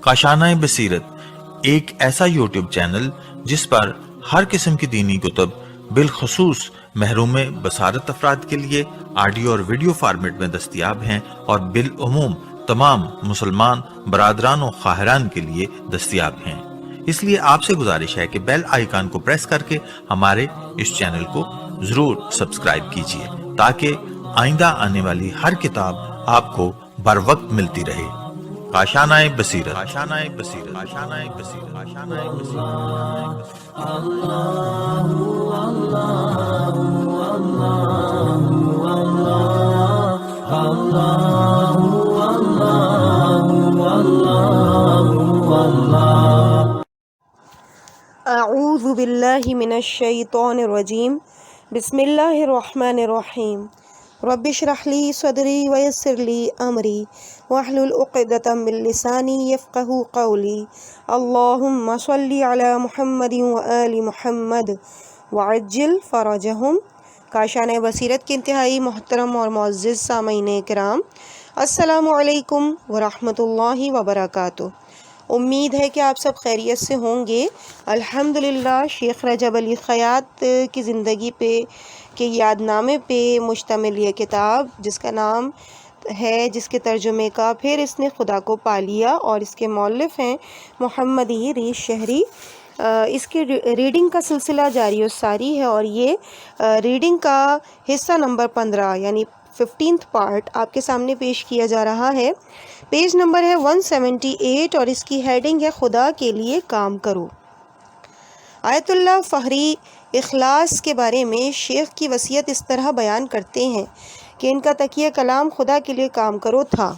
کاشانۂ بصیرت ایک ایسا یوٹیوب چینل جس پر ہر قسم کی دینی کتب بالخصوص محروم بصارت افراد کے لیے آڈیو اور ویڈیو فارمیٹ میں دستیاب ہیں اور بالعموم تمام مسلمان برادران و خواہران کے لیے دستیاب ہیں۔ اس لیے آپ سے گزارش ہے کہ بیل آئیکن کو پریس کر کے ہمارے اس چینل کو ضرور سبسکرائب کیجیے تاکہ آئندہ آنے والی ہر کتاب آپ کو بر وقت ملتی رہے۔ کاشانۂ بصیرت، کاشانۂ بصیرت، کاشانۂ بصیرت، کاشانۂ بصیرت۔ اعوذ باللہ من الشیطان الرجیم، بسم اللہ الرحمن الرحیم۔ رب اشرح لی صدری ویسر لی امری واحلل عقدۃ من لسانی یفقہوا قولی۔ اللہم صلی علی محمد وآل محمد وعجل فرجہم۔ کاشانۂ بصیرت کے انتہائی محترم اور معزز سامعین کرام، السلام علیکم ورحمۃ اللہ وبرکاتہ۔ امید ہے کہ آپ سب خیریت سے ہوں گے۔ الحمدللہ شیخ رجب علی خیاط کی زندگی پہ کے یاد نامے پہ مشتمل یہ کتاب، جس کا نام ہے، جس کے ترجمے کا پھر اس نے خدا کو پا لیا، اور اس کے مؤلف ہیں محمد ریش شہری۔ اس کی ریڈنگ کا سلسلہ جاری و ساری ہے، اور یہ ریڈنگ کا حصہ نمبر 15 یعنی 15th پارٹ آپ کے سامنے پیش کیا جا رہا ہے۔ پیج نمبر ہے 178 اور اس کی ہیڈنگ ہے خدا کے لیے کام کرو۔ آیت اللہ فہری اخلاص کے بارے میں شیخ کی وصیت اس طرح بیان کرتے ہیں کہ ان کا تکیہ کلام خدا کے لیے کام کرو تھا۔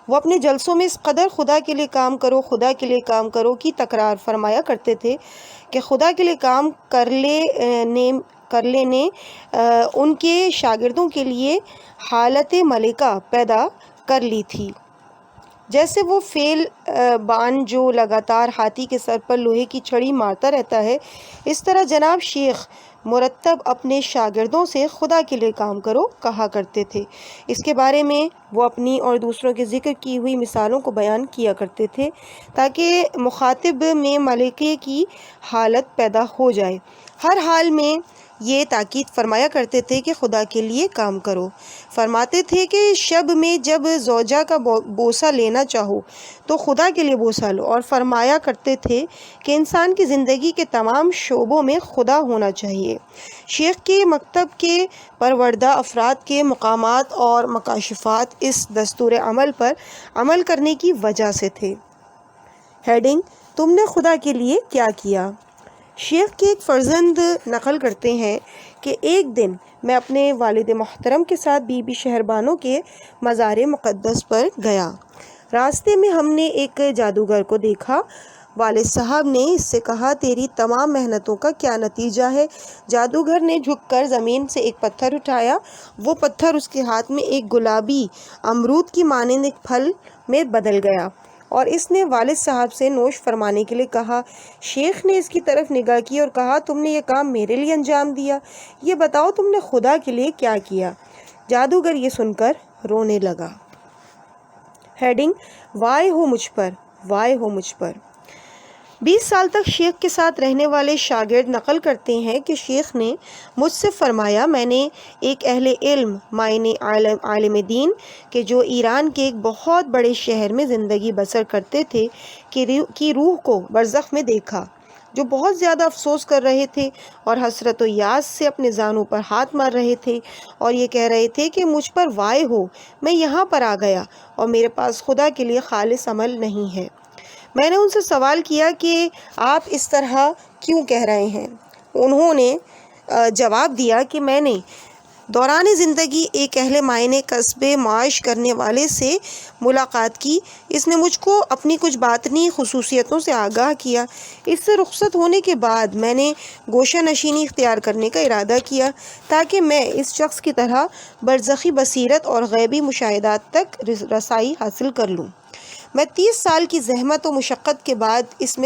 وہ اپنے جلسوں میں اس قدر خدا کے لیے کام کرو، خدا کے لیے کام کرو کی تکرار فرمایا کرتے تھے کہ خدا کے لیے کام کر لینے ان کے شاگردوں کے لیے حالت ملکہ پیدا کر لی تھی۔ جیسے وہ فیل بان جو لگاتار ہاتھی کے سر پر لوہے کی چھڑی مارتا رہتا ہے، اس طرح جناب شیخ مرتب اپنے شاگردوں سے خدا کے لیے کام کرو کہا کرتے تھے۔ اس کے بارے میں وہ اپنی اور دوسروں کے ذکر کی ہوئی مثالوں کو بیان کیا کرتے تھے تاکہ مخاطب میں ملکے کی حالت پیدا ہو جائے۔ ہر حال میں یہ تاکید فرمایا کرتے تھے کہ خدا کے لیے کام کرو۔ فرماتے تھے کہ شب میں جب زوجہ کا بوسہ لینا چاہو تو خدا کے لیے بوسہ لو، اور فرمایا کرتے تھے کہ انسان کی زندگی کے تمام شعبوں میں خدا ہونا چاہیے۔ شیخ کے مکتب کے پروردہ افراد کے مقامات اور مکاشفات اس دستور عمل پر عمل کرنے کی وجہ سے تھے۔ ہیڈنگ: تم نے خدا کے لیے کیا کیا؟ شیخ کے ایک فرزند نقل کرتے ہیں کہ ایک دن میں اپنے والد محترم کے ساتھ بی بی شہربانو کے مزار مقدس پر گیا۔ راستے میں ہم نے ایک جادوگر کو دیکھا۔ والد صاحب نے اس سے کہا، تیری تمام محنتوں کا کیا نتیجہ ہے؟ جادوگر نے جھک کر زمین سے ایک پتھر اٹھایا۔ وہ پتھر اس کے ہاتھ میں ایک گلابی امرود کی مانند ایک پھل میں بدل گیا، اور اس نے والد صاحب سے نوش فرمانے کے لیے کہا۔ شیخ نے اس کی طرف نگاہ کی اور کہا، تم نے یہ کام میرے لیے انجام دیا، یہ بتاؤ تم نے خدا کے لیے کیا کیا؟ جادوگر یہ سن کر رونے لگا۔ ہیڈنگ: وائے ہو مجھ پر، وائے ہو مجھ پر۔ 20 سال تک شیخ کے ساتھ رہنے والے شاگرد نقل کرتے ہیں کہ شیخ نے مجھ سے فرمایا، میں نے ایک اہل علم معنی عالم دین کہ جو ایران کے ایک بہت بڑے شہر میں زندگی بسر کرتے تھے کی روح کو برزخ میں دیکھا، جو بہت زیادہ افسوس کر رہے تھے اور حسرت و یاس سے اپنے زانوں پر ہاتھ مار رہے تھے، اور یہ کہہ رہے تھے کہ مجھ پر وائے ہو، میں یہاں پر آ گیا اور میرے پاس خدا کے لیے خالص عمل نہیں ہے۔ میں نے ان سے سوال کیا کہ آپ اس طرح کیوں کہہ رہے ہیں؟ انہوں نے جواب دیا کہ میں نے دوران زندگی ایک اہل معنی کسب معاش کرنے والے سے ملاقات کی۔ اس نے مجھ کو اپنی کچھ باطنی خصوصیتوں سے آگاہ کیا۔ اس سے رخصت ہونے کے بعد میں نے گوشہ نشینی اختیار کرنے کا ارادہ کیا تاکہ میں اس شخص کی طرح برزخی بصیرت اور غیبی مشاہدات تک رسائی حاصل کر لوں۔ میں 30 سال کی زحمت و مشقت کے بعد اس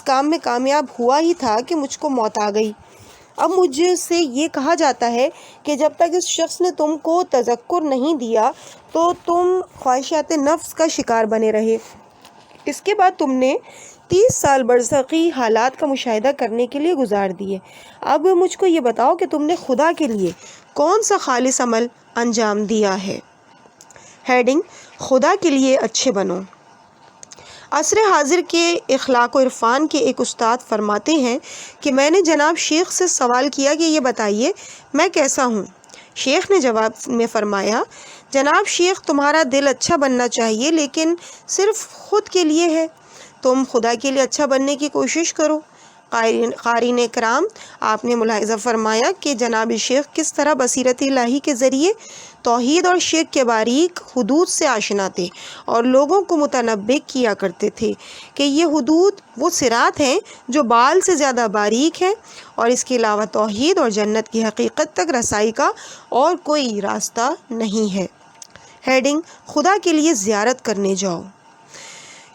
کام میں کامیاب ہوا ہی تھا کہ مجھ کو موت آ گئی۔ اب مجھ سے یہ کہا جاتا ہے کہ جب تک اس شخص نے تم کو تذکر نہیں دیا تو تم خواہشات نفس کا شکار بنے رہے۔ اس کے بعد تم نے 30 سال برزخی حالات کا مشاہدہ کرنے کے لیے گزار دیے۔ اب مجھ کو یہ بتاؤ کہ تم نے خدا کے لیے کون سا خالص عمل انجام دیا ہے؟ ہیڈنگ: خدا کے لیے اچھے بنو۔ عصر حاضر کے اخلاق و عرفان کے ایک استاد فرماتے ہیں کہ میں نے جناب شیخ سے سوال کیا کہ یہ بتائیے میں کیسا ہوں؟ شیخ نے جواب میں فرمایا، جناب شیخ تمہارا دل اچھا بننا چاہیے لیکن صرف خود کے لیے ہے، تم خدا کے لیے اچھا بننے کی کوشش کرو۔ قارئین کرام، آپ نے ملاحظہ فرمایا کہ جناب شیخ کس طرح بصیرت الہی کے ذریعے توحید اور شرک کے باریک حدود سے آشنا تھے اور لوگوں کو متنبہ کیا کرتے تھے کہ یہ حدود وہ صراط ہیں جو بال سے زیادہ باریک ہیں اور اس کے علاوہ توحید اور جنت کی حقیقت تک رسائی کا اور کوئی راستہ نہیں ہے۔ ہیڈنگ: خدا کے لیے زیارت کرنے جاؤ۔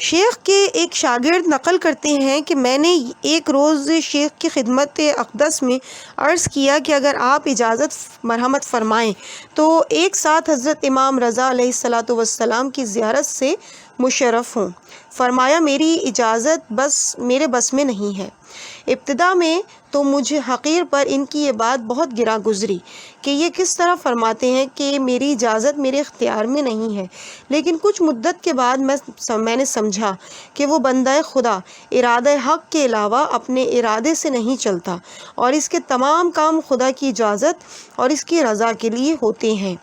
شیخ کے ایک شاگرد نقل کرتے ہیں کہ میں نے ایک روز شیخ کی خدمت اقدس میں عرض کیا کہ اگر آپ اجازت مرحمت فرمائیں تو ایک ساتھ حضرت امام رضا علیہ السلام کی زیارت سے مشرف ہوں۔ فرمایا، میری اجازت میرے بس میں نہیں ہے۔ ابتدا میں تو مجھے حقیر پر ان کی یہ بات بہت گراں گزری کہ یہ کس طرح فرماتے ہیں کہ میری اجازت میرے اختیار میں نہیں ہے، لیکن کچھ مدت کے بعد میں نے سمجھا کہ وہ بندہ خدا ارادہ حق کے علاوہ اپنے ارادے سے نہیں چلتا اور اس کے تمام کام خدا کی اجازت اور اس کی رضا کے لیے ہوتے ہیں۔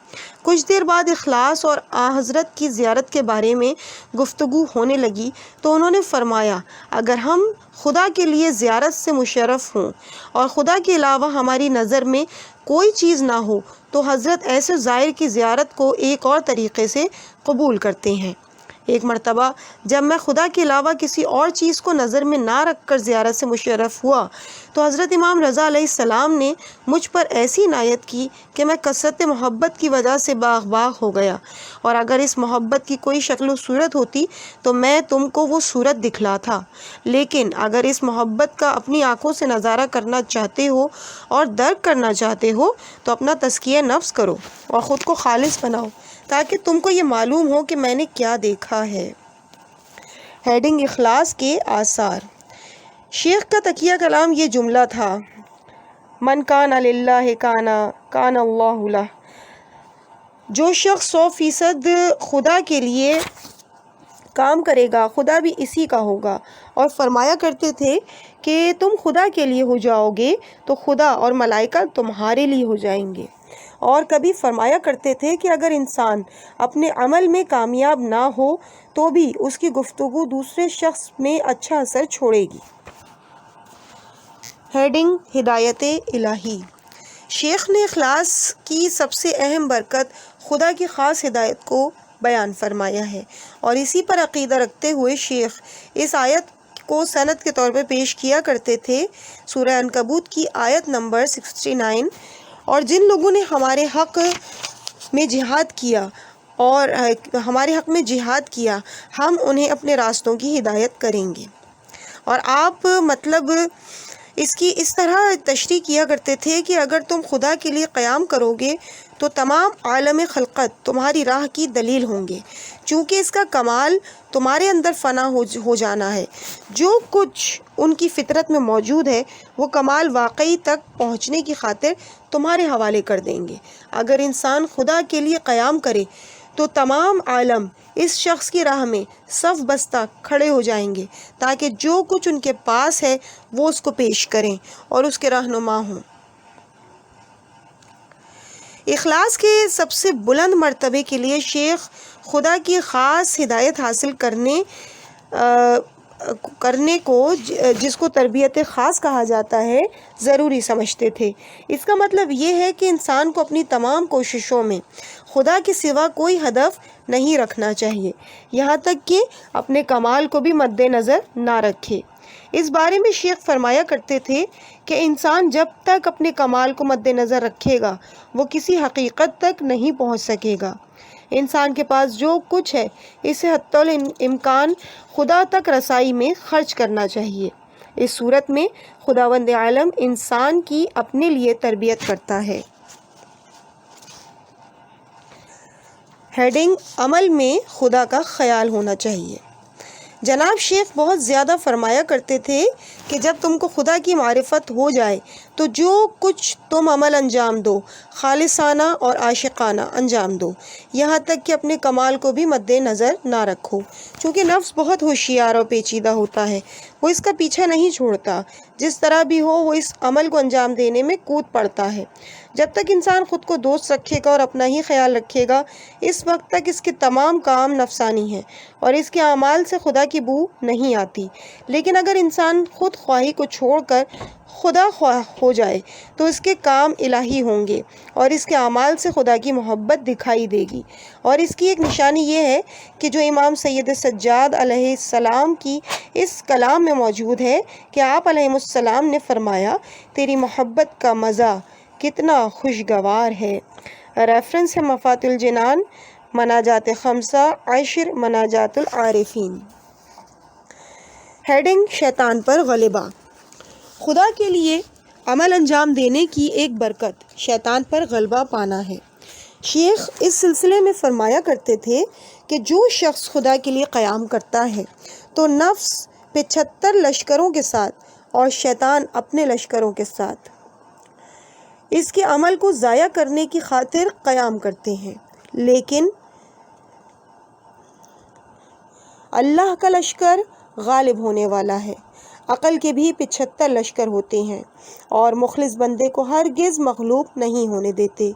کچھ دیر بعد اخلاص اور حضرت کی زیارت کے بارے میں گفتگو ہونے لگی تو انہوں نے فرمایا، اگر ہم خدا کے لیے زیارت سے مشرف ہوں اور خدا کے علاوہ ہماری نظر میں کوئی چیز نہ ہو تو حضرت ایسے زائر کی زیارت کو ایک اور طریقے سے قبول کرتے ہیں۔ ایک مرتبہ جب میں خدا کے علاوہ کسی اور چیز کو نظر میں نہ رکھ کر زیارت سے مشرف ہوا تو حضرت امام رضا علیہ السلام نے مجھ پر ایسی عنایت کی کہ میں کثرت محبت کی وجہ سے باغ ہو گیا، اور اگر اس محبت کی کوئی شکل و صورت ہوتی تو میں تم کو وہ صورت دکھلاتا، لیکن اگر اس محبت کا اپنی آنکھوں سے نظارہ کرنا چاہتے ہو اور درک کرنا چاہتے ہو تو اپنا تزکیہ نفس کرو اور خود کو خالص بناؤ تاکہ تم کو یہ معلوم ہو کہ میں نے کیا دیکھا ہے۔ ہیڈنگ: اخلاص کے آثار۔ شیخ کا تقیہ کلام یہ جملہ تھا، من کان للہ کان اللہ لہ۔ جو شخص 100% خدا کے لیے کام کرے گا خدا بھی اسی کا ہوگا، اور فرمایا کرتے تھے کہ تم خدا کے لیے ہو جاؤ گے تو خدا اور ملائکہ تمہارے لیے ہو جائیں گے، اور کبھی فرمایا کرتے تھے کہ اگر انسان اپنے عمل میں کامیاب نہ ہو تو بھی اس کی گفتگو دوسرے شخص میں اچھا اثر چھوڑے گی۔ ہیڈنگ: ہدایت الہی۔ شیخ نے اخلاص کی سب سے اہم برکت خدا کی خاص ہدایت کو بیان فرمایا ہے، اور اسی پر عقیدہ رکھتے ہوئے شیخ اس آیت کو سند کے طور پر پیش کیا کرتے تھے، سورہ عنکبوت کی آیت نمبر 69، اور جن لوگوں نے ہمارے حق میں جہاد کیا ہم انہیں اپنے راستوں کی ہدایت کریں گے۔ اور آپ اس کی اس طرح تشریح کیا کرتے تھے کہ اگر تم خدا کے لیے قیام کرو گے تو تمام عالم خلقت تمہاری راہ کی دلیل ہوں گے، چونکہ اس کا کمال تمہارے اندر فنا ہو جانا ہے۔ جو کچھ ان کی فطرت میں موجود ہے وہ کمال واقعی تک پہنچنے کی خاطر تمہارے حوالے کر دیں گے۔ اگر انسان خدا کے لیے قیام کرے تو تمام عالم اس شخص کی راہ میں صف بستہ کھڑے ہو جائیں گے تاکہ جو کچھ ان کے پاس ہے وہ اس کو پیش کریں اور اس کے رہنما ہوں۔ اخلاص کے سب سے بلند مرتبے کے لیے شیخ خدا کی خاص ہدایت حاصل کرنے کو، جس کو تربیت خاص کہا جاتا ہے، ضروری سمجھتے تھے۔ اس کا مطلب یہ ہے کہ انسان کو اپنی تمام کوششوں میں خدا کے سوا کوئی ہدف نہیں رکھنا چاہیے، یہاں تک کہ اپنے کمال کو بھی مد نظر نہ رکھے۔ اس بارے میں شیخ فرمایا کرتے تھے کہ انسان جب تک اپنے کمال کو مد نظر رکھے گا وہ کسی حقیقت تک نہیں پہنچ سکے گا۔ انسان کے پاس جو کچھ ہے اسے حتی الامکان خدا تک رسائی میں خرچ کرنا چاہیے۔ اس صورت میں خداوند عالم انسان کی اپنے لیے تربیت کرتا ہے۔ ہیڈنگ: عمل میں خدا کا خیال ہونا چاہیے۔ جناب شیخ بہت زیادہ فرمایا کرتے تھے کہ جب تم کو خدا کی معرفت ہو جائے تو جو کچھ تم عمل انجام دو خالصانہ اور عاشقانہ انجام دو، یہاں تک کہ اپنے کمال کو بھی مد نظر نہ رکھو، چونکہ نفس بہت ہوشیار اور پیچیدہ ہوتا ہے، وہ اس کا پیچھا نہیں چھوڑتا، جس طرح بھی ہو وہ اس عمل کو انجام دینے میں کود پڑتا ہے۔ جب تک انسان خود کو دوست رکھے گا اور اپنا ہی خیال رکھے گا، اس وقت تک اس کے تمام کام نفسانی ہیں اور اس کے اعمال سے خدا کی بو نہیں آتی۔ لیکن اگر انسان خود خواہی کو چھوڑ کر خدا خواہ ہو جائے تو اس کے کام الہی ہوں گے اور اس کے اعمال سے خدا کی محبت دکھائی دے گی۔ اور اس کی ایک نشانی یہ ہے کہ جو امام سید سجاد علیہ السلام کی اس کلام میں موجود ہے کہ آپ علیہ السلام نے فرمایا، تیری محبت کا مزہ کتنا خوشگوار ہے۔ ریفرنس ہے مفات الجنان، مناجات خمسہ، عشر مناجات العارفین۔ ہیڈنگ: شیطان پر غلبہ۔ خدا کے لیے عمل انجام دینے کی ایک برکت شیطان پر غلبہ پانا ہے۔ شیخ اس سلسلے میں فرمایا کرتے تھے کہ جو شخص خدا کے لیے قیام کرتا ہے تو نفس 75 لشکروں کے ساتھ اور شیطان اپنے لشکروں کے ساتھ اس کے عمل کو ضائع کرنے کی خاطر قیام کرتے ہیں، لیکن اللہ کا لشکر غالب ہونے والا ہے۔ عقل کے بھی 75 لشکر ہوتے ہیں اور مخلص بندے کو ہرگز مغلوب نہیں ہونے دیتے۔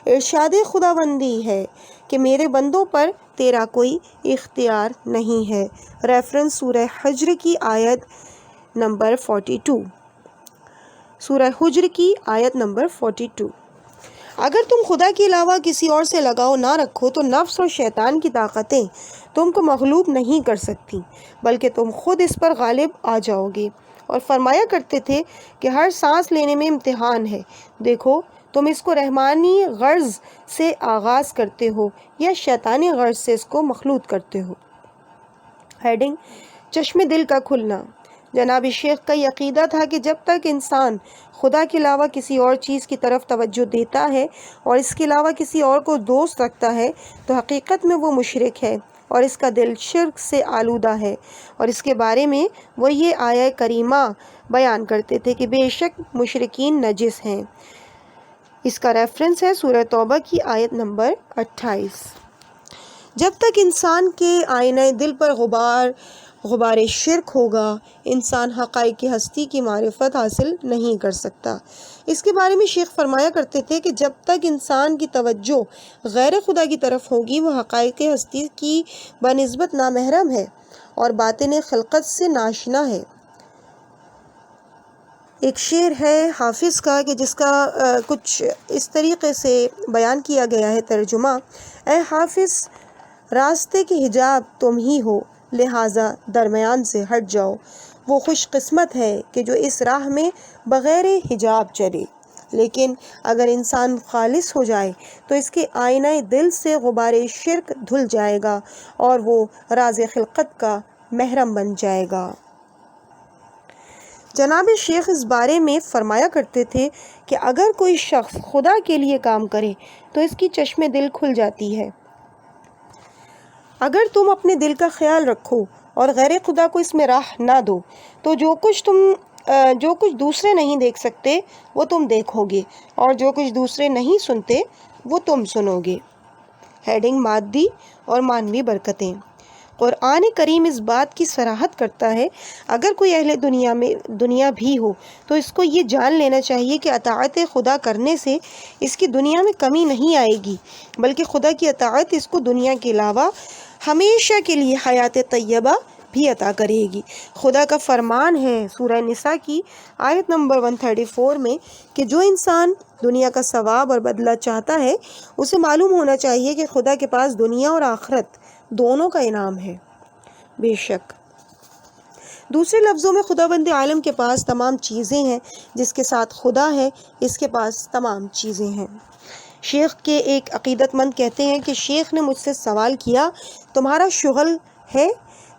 ارشاد خداوندی ہے کہ میرے بندوں پر تیرا کوئی اختیار نہیں ہے۔ ریفرنس سورہ حجر کی آیت نمبر 42۔ سورہ حجر کی آیت نمبر 42۔ اگر تم خدا کے علاوہ کسی اور سے لگاؤ نہ رکھو تو نفس اور شیطان کی طاقتیں تم کو مغلوب نہیں کر سکتی، بلکہ تم خود اس پر غالب آ جاؤ گے۔ اور فرمایا کرتے تھے کہ ہر سانس لینے میں امتحان ہے، دیکھو تم اس کو رحمانی غرض سے آغاز کرتے ہو یا شیطانی غرض سے اس کو مخلوط کرتے ہو۔ ہیڈنگ: چشم دل کا کھلنا۔ جناب شیخ کا یہ عقیدہ تھا کہ جب تک انسان خدا کے علاوہ کسی اور چیز کی طرف توجہ دیتا ہے اور اس کے علاوہ کسی اور کو دوست رکھتا ہے تو حقیقت میں وہ مشرک ہے اور اس کا دل شرک سے آلودہ ہے، اور اس کے بارے میں وہ یہ آیہ کریمہ بیان کرتے تھے کہ بے شک مشرکین نجس ہیں۔ اس کا ریفرنس ہے سورہ توبہ کی آیت نمبر 28۔ جب تک انسان کے آئینہ دل پر غبار شرک ہوگا، انسان حقائق کی ہستی کی معرفت حاصل نہیں کر سکتا۔ اس کے بارے میں شیخ فرمایا کرتے تھے کہ جب تک انسان کی توجہ غیر خدا کی طرف ہوگی وہ حقائق ہستی کی بنسبت نامحرم ہے اور باطن خلقت سے ناشنا ہے۔ ایک شعر ہے حافظ کا کہ جس کا کچھ اس طریقے سے بیان کیا گیا ہے ترجمہ: اے حافظ، راستے کے حجاب تم ہی ہو، لہٰذا درمیان سے ہٹ جاؤ۔ وہ خوش قسمت ہے کہ جو اس راہ میں بغیر حجاب چلے۔ لیکن اگر انسان خالص ہو جائے تو اس کے آئینہ دل سے غبار شرک دھل جائے گا اور وہ راز خلقت کا محرم بن جائے گا۔ جناب شیخ اس بارے میں فرمایا کرتے تھے کہ اگر کوئی شخص خدا کے لیے کام کرے تو اس کی چشم دل کھل جاتی ہے۔ اگر تم اپنے دل کا خیال رکھو اور غیر خدا کو اس میں راہ نہ دو تو جو کچھ دوسرے نہیں دیکھ سکتے وہ تم دیکھو گے، اور جو کچھ دوسرے نہیں سنتے وہ تم سنو گے۔ ہیڈنگ: مادی اور معنوی برکتیں۔ قرآن کریم اس بات کی صراحت کرتا ہے اگر کوئی اہل دنیا بھی ہو تو اس کو یہ جان لینا چاہیے کہ اطاعت خدا کرنے سے اس کی دنیا میں کمی نہیں آئے گی، بلکہ خدا کی اطاعت اس کو دنیا کے علاوہ ہمیشہ کے لیے حیات طیبہ بھی عطا کرے گی۔ خدا کا فرمان ہے سورہ نساء کی آیت نمبر 134 میں کہ جو انسان دنیا کا ثواب اور بدلہ چاہتا ہے اسے معلوم ہونا چاہیے کہ خدا کے پاس دنیا اور آخرت دونوں کا انعام ہے۔ بے شک دوسرے لفظوں میں خداوند عالم کے پاس تمام چیزیں ہیں، جس کے ساتھ خدا ہے اس کے پاس تمام چیزیں ہیں۔ شیخ کے ایک عقیدت مند کہتے ہیں کہ شیخ نے مجھ سے سوال کیا، تمہارا شغل ہے؟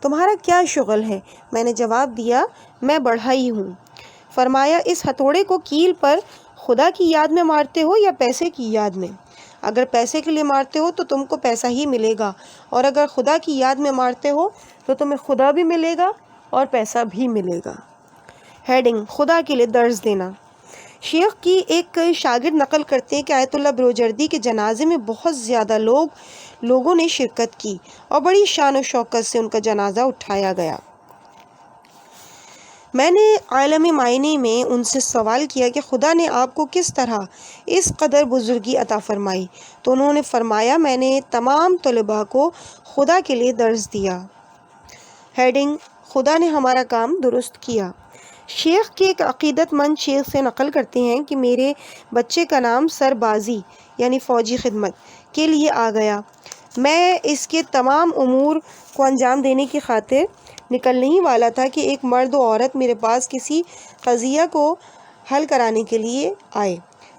تمہارا کیا شغل ہے؟ میں نے جواب دیا میں بڑھئی ہوں۔ فرمایا اس ہتھوڑے کو کیل پر خدا کی یاد میں مارتے ہو یا پیسے کی یاد میں؟ اگر پیسے کے لیے مارتے ہو تو تم کو پیسہ ہی ملے گا، اور اگر خدا کی یاد میں مارتے ہو تو تمہیں خدا بھی ملے گا اور پیسہ بھی ملے گا۔ ہیڈنگ: خدا کے لیے درس دینا۔ شیخ کی ایک شاگرد نقل کرتے ہیں کہ آیت اللہ بروجردی کے جنازے میں بہت زیادہ لوگوں نے شرکت کی اور بڑی شان و شوکت سے ان کا جنازہ اٹھایا گیا۔ میں نے عالم معانی میں ان سے سوال کیا کہ خدا نے آپ کو کس طرح اس قدر بزرگی عطا فرمائی؟ تو انہوں نے فرمایا میں نے تمام طلباء کو خدا کے لیے درس دیا۔ ہیڈنگ: خدا نے ہمارا کام درست کیا۔ شیخ کے ایک عقیدت مند شیخ سے نقل کرتے ہیں کہ میرے بچے کا نام سربازی یعنی فوجی خدمت کے لیے آ گیا۔ میں اس کے تمام امور کو انجام دینے کی خاطر نکلنے ہی والا تھا کہ ایک مرد و عورت میرے پاس کسی قضیہ کو حل کرانے کے لیے آئے۔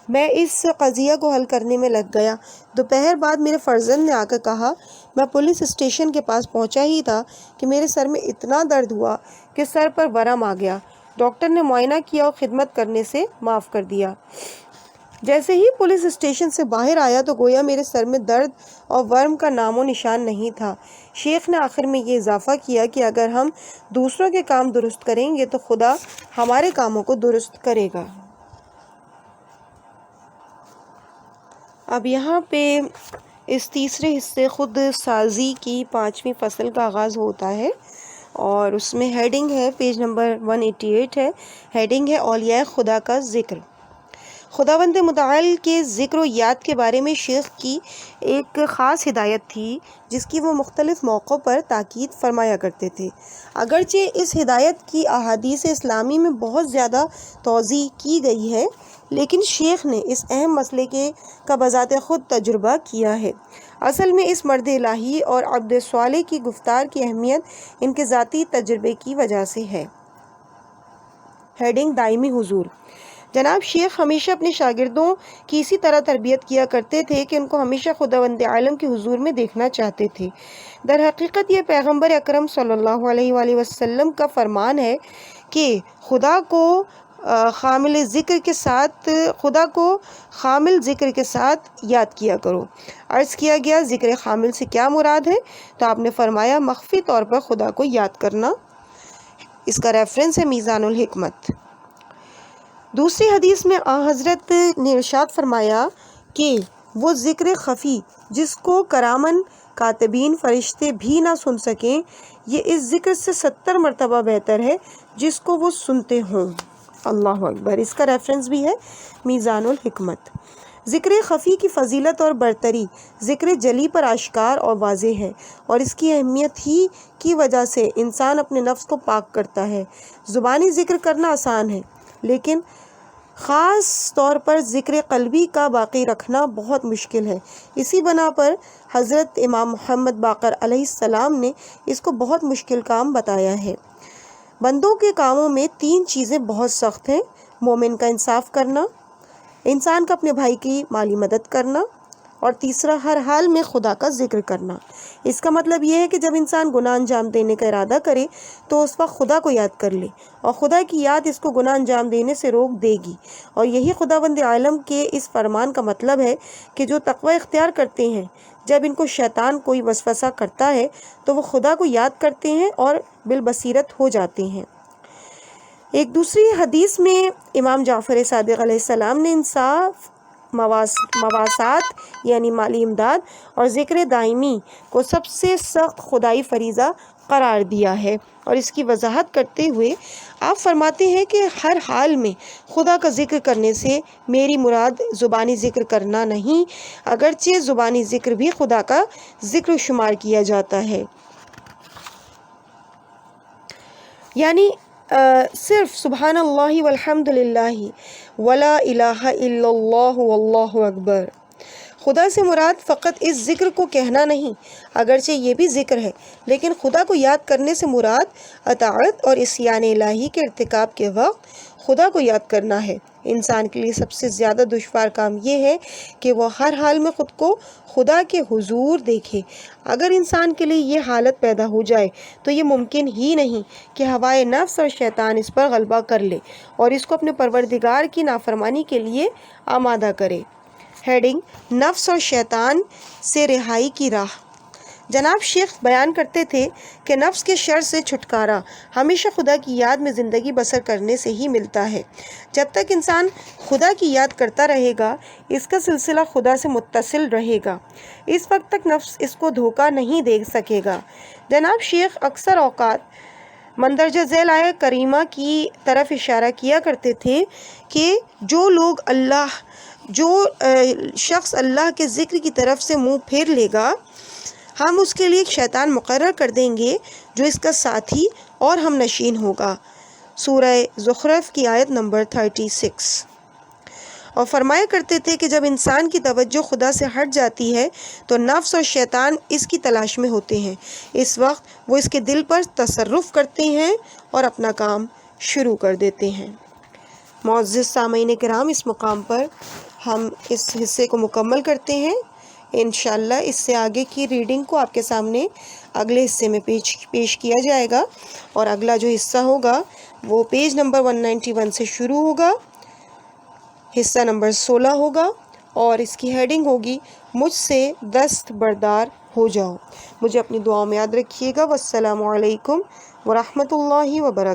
میں اس قضیہ کو حل کرنے میں لگ گیا۔ دوپہر بعد میرے فرزند نے آ کر کہا میں پولیس اسٹیشن کے پاس پہنچا ہی تھا کہ میرے سر میں اتنا درد ہوا کہ سر پر ورم آ گیا۔ ڈاکٹر نے معائنہ کیا اور خدمت کرنے سے معاف کر دیا۔ جیسے ہی پولیس اسٹیشن سے باہر آیا تو گویا میرے سر میں درد اور ورم کا نام و نشان نہیں تھا۔ شیخ نے آخر میں یہ اضافہ کیا کہ اگر ہم دوسروں کے کام درست کریں گے تو خدا ہمارے کاموں کو درست کرے گا۔ اب یہاں پہ اس تیسرے حصے خود سازی کی 5ویں فصل کا آغاز ہوتا ہے، اور اس میں ہیڈنگ ہے پیج نمبر 188 ہے، ہیڈنگ ہے اولیاء خدا کا ذکر۔ خداوند متعال کے ذکر و یاد کے بارے میں شیخ کی ایک خاص ہدایت تھی جس کی وہ مختلف موقعوں پر تاکید فرمایا کرتے تھے۔ اگرچہ اس ہدایت کی احادیث اسلامی میں بہت زیادہ توضیح کی گئی ہے، لیکن شیخ نے اس اہم مسئلے کا بذات خود تجربہ کیا ہے۔ اصل میں اس مرد الہی اور عبد صالح کی گفتار کی اہمیت ان کے ذاتی تجربے کی وجہ سے ہے۔ ہیڈنگ: دائمی حضور۔ جناب شیخ ہمیشہ اپنے شاگردوں کی اسی طرح تربیت کیا کرتے تھے کہ ان کو ہمیشہ خداوند عالم کے حضور میں دیکھنا چاہتے تھے۔ در حقیقت یہ پیغمبر اکرم صلی اللہ علیہ وآلہ وسلم کا فرمان ہے کہ خدا کو خامل ذکر کے ساتھ یاد کیا کرو۔ عرض کیا گیا ذکر خامل سے کیا مراد ہے؟ تو آپ نے فرمایا مخفی طور پر خدا کو یاد کرنا۔ اس کا ریفرنس ہے میزان الحکمت۔ دوسری حدیث میں حضرت نے ارشاد فرمایا کہ وہ ذکر خفی جس کو کرامن کاتبین فرشتے بھی نہ سن سکیں، یہ اس ذکر سے 70 مرتبہ بہتر ہے جس کو وہ سنتے ہوں۔ اللہ اکبر۔ اس کا ریفرنس بھی ہے میزان الحکمت۔ ذکر خفی کی فضیلت اور برتری ذکر جلی پر آشکار اور واضح ہے، اور اس کی اہمیت ہی کی وجہ سے انسان اپنے نفس کو پاک کرتا ہے۔ زبانی ذکر کرنا آسان ہے، لیکن خاص طور پر ذکر قلبی کا باقی رکھنا بہت مشکل ہے۔ اسی بنا پر حضرت امام محمد باقر علیہ السلام نے اس کو بہت مشکل کام بتایا ہے۔ بندوں کے کاموں میں 3 چیزیں بہت سخت ہیں: مومن کا انصاف کرنا، انسان کا اپنے بھائی کی مالی مدد کرنا، اور تیسرا ہر حال میں خدا کا ذکر کرنا۔ اس کا مطلب یہ ہے کہ جب انسان گناہ انجام دینے کا ارادہ کرے تو اس وقت خدا کو یاد کر لے، اور خدا کی یاد اس کو گناہ انجام دینے سے روک دے گی۔ اور یہی خداوند عالم کے اس فرمان کا مطلب ہے کہ جو تقوی اختیار کرتے ہیں، جب ان کو شیطان کوئی وسوسہ کرتا ہے تو وہ خدا کو یاد کرتے ہیں اور بالبصیرت ہو جاتے ہیں۔ ایک دوسری حدیث میں امام جعفر صادق علیہ السلام نے انصاف، مواسات یعنی مالی امداد اور ذکر دائمی کو سب سے سخت خدائی فریضہ قرار دیا ہے، اور اس کی وضاحت کرتے ہوئے آپ فرماتے ہیں کہ ہر حال میں خدا کا ذکر کرنے سے میری مراد زبانی ذکر کرنا نہیں، اگرچہ زبانی ذکر بھی خدا کا ذکر شمار کیا جاتا ہے، یعنی صرف سبحان اللہ والحمد للہ ولا الہ الا اللہ واللہ اکبر۔ خدا سے مراد فقط اس ذکر کو کہنا نہیں، اگرچہ یہ بھی ذکر ہے، لیکن خدا کو یاد کرنے سے مراد اطاعت اور عصیان الہی کے ارتکاب کے وقت خدا کو یاد کرنا ہے۔ انسان کے لیے سب سے زیادہ دشوار کام یہ ہے کہ وہ ہر حال میں خود کو خدا کے حضور دیکھے۔ اگر انسان کے لیے یہ حالت پیدا ہو جائے تو یہ ممکن ہی نہیں کہ ہوائے نفس اور شیطان اس پر غلبہ کر لے اور اس کو اپنے پروردگار کی نافرمانی کے لیے آمادہ کرے۔ ہیڈنگ: نفس اور شیطان سے رہائی کی راہ۔ جناب شیخ بیان کرتے تھے کہ نفس کے شر سے چھٹکارا ہمیشہ خدا کی یاد میں زندگی بسر کرنے سے ہی ملتا ہے۔ جب تک انسان خدا کی یاد کرتا رہے گا اس کا سلسلہ خدا سے متصل رہے گا، اس وقت تک نفس اس کو دھوکہ نہیں دے سکے گا۔ جناب شیخ اکثر اوقات مندرجہ ذیل آیہ کریمہ کی طرف اشارہ کیا کرتے تھے کہ جو شخص اللہ کے ذکر کی طرف سے منہ پھیر لے گا ہم اس کے لیے ایک شیطان مقرر کر دیں گے جو اس کا ساتھی اور ہم نشین ہوگا۔ سورہ زخرف کی آیت نمبر 36۔ اور فرمایا کرتے تھے کہ جب انسان کی توجہ خدا سے ہٹ جاتی ہے تو نفس اور شیطان اس کی تلاش میں ہوتے ہیں۔ اس وقت وہ اس کے دل پر تصرف کرتے ہیں اور اپنا کام شروع کر دیتے ہیں۔ معزز سامعین کرام، اس مقام پر ہم اس حصے کو مکمل کرتے ہیں۔ انشاءاللہ اس سے آگے کی ریڈنگ کو آپ کے سامنے اگلے حصے میں پیش کیا جائے گا، اور اگلا جو حصہ ہوگا وہ پیج نمبر 191 سے شروع ہوگا، حصہ نمبر 16 ہوگا، اور اس کی ہیڈنگ ہوگی مجھ سے دست بردار ہو جاؤ۔ مجھے اپنی دعاؤں میں یاد رکھیے گا۔ والسلام علیکم ورحمۃ اللہ وبرکاتہ۔